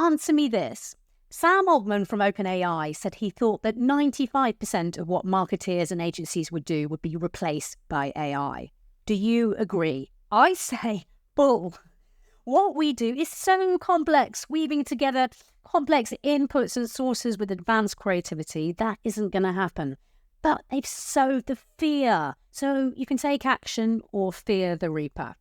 answer me this. Sam Altman from OpenAI said he thought that 95% of what marketeers and agencies would do would be replaced by AI. Do you agree? I say bull. What we do is so complex, weaving together complex inputs and sources with advanced creativity. That isn't going to happen. But they've sowed the fear. So you can take action or fear the reaper.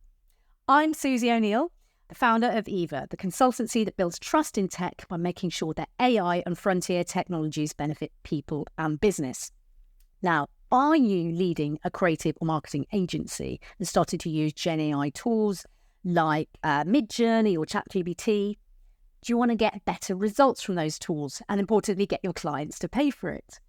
I'm Susie O'Neill, the founder of Eva, the consultancy that builds trust in tech by making sure that AI and frontier technologies benefit people and business. Now, are you leading a creative or marketing agency and started to use Gen AI tools like Midjourney or ChatGPT? Do you want to get better results from those tools and, importantly, get your clients to pay for it?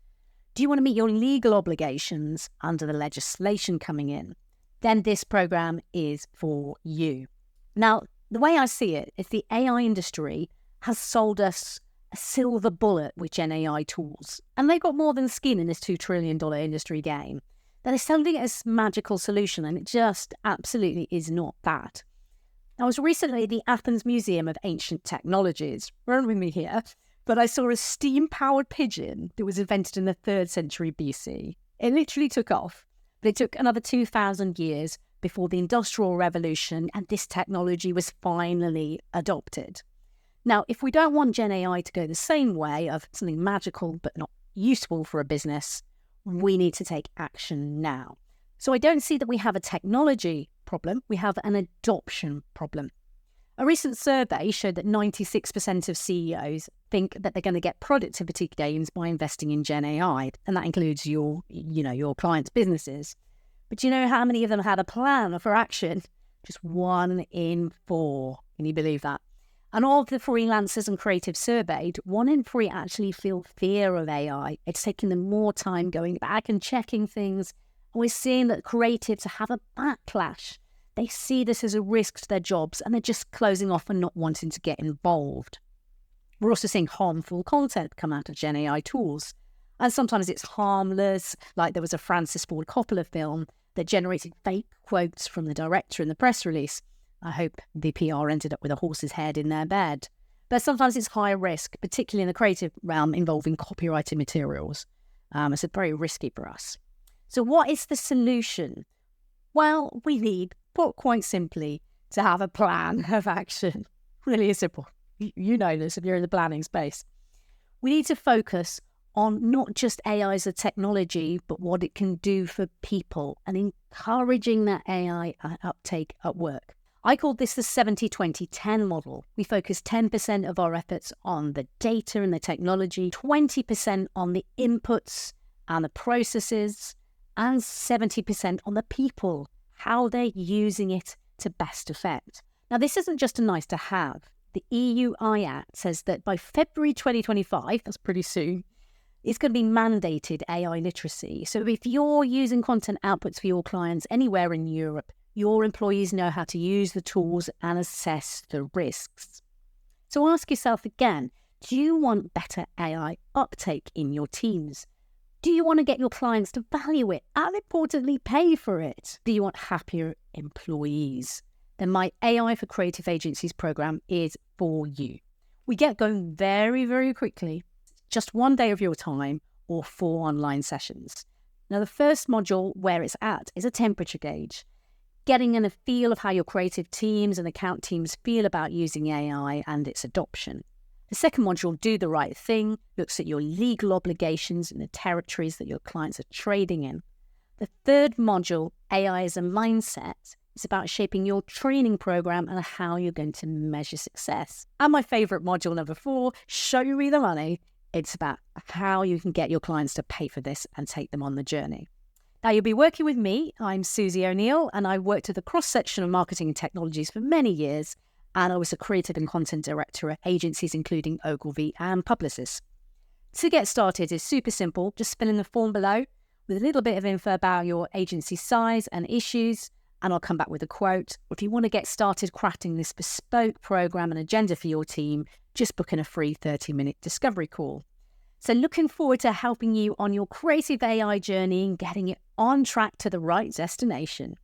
Do you want to meet your legal obligations under the legislation coming in? Then this program is for you. Now, the way I see it is the AI industry has sold us a silver bullet with Gen AI tools, and they've got more than skin in this $2 trillion industry game. They're selling it as a magical solution, and it just absolutely is not that. I was recently at the Athens Museum of Ancient Technologies. Run with me here. But I saw a steam-powered pigeon that was invented in the 3rd century BC. It literally took off, but it took another 2,000 years before the Industrial Revolution and this technology was finally adopted. Now, if we don't want Gen AI to go the same way of something magical but not useful for a business, we need to take action now. So I don't see that we have a technology problem, we have an adoption problem. A recent survey showed that 96% of CEOs think that they're going to get productivity gains by investing in Gen AI, and that includes your clients' businesses. But do you know how many of them had a plan for action? Just 1 in 4. Can you believe that? And of the freelancers and creatives surveyed, 1 in 3 actually feel fear of AI. It's taking them more time going back and checking things. And we're seeing that creatives have a backlash. They see this as a risk to their jobs and they're just closing off and not wanting to get involved. We're also seeing harmful content come out of Gen AI tools. And sometimes it's harmless, like there was a Francis Ford Coppola film that generated fake quotes from the director in the press release. I hope the PR ended up with a horse's head in their bed. But sometimes it's high risk, particularly in the creative realm involving copyrighted materials. It's very risky for us. So what is the solution? Well, we need, put quite simply, to have a plan of action. Really simple. You know this if you're in the planning space. We need to focus on not just AI as a technology, but what it can do for people and encouraging that AI uptake at work. I call this the 70-20-10 model. We focus 10% of our efforts on the data and the technology, 20% on the inputs and the processes, and 70% on the people, how they're using it to best effect. Now, this isn't just a nice to have. The EU Act says that by February 2025, that's pretty soon, it's going to be mandated AI literacy. So if you're using content outputs for your clients anywhere in Europe, your employees know how to use the tools and assess the risks. So ask yourself again, do you want better AI uptake in your teams? Do you want to get your clients to value it and, importantly, pay for it? Do you want happier employees? Then my AI for Creative Agencies program is for you. We get going very, very quickly. Just 1 day of your time or 4 online sessions. Now, the first module where it's at is a temperature gauge, getting a feel of how your creative teams and account teams feel about using AI and its adoption. The second module, Do the Right Thing, looks at your legal obligations and the territories that your clients are trading in. The third module, AI as a Mindset, is about shaping your training program and how you're going to measure success. And my favorite module, number 4, Show Me the Money. It's about how you can get your clients to pay for this and take them on the journey. Now, you'll be working with me. I'm Susie O'Neill, and I worked at the cross-section of marketing and technologies for many years, and I was a creative and content director at agencies including Ogilvy and Publicis. To get started is super simple. Just fill in the form below with a little bit of info about your agency size and issues, and I'll come back with a quote. Or if you want to get started crafting this bespoke program and agenda for your team, just book in a free 30-minute discovery call. So looking forward to helping you on your creative AI journey and getting it on track to the right destination.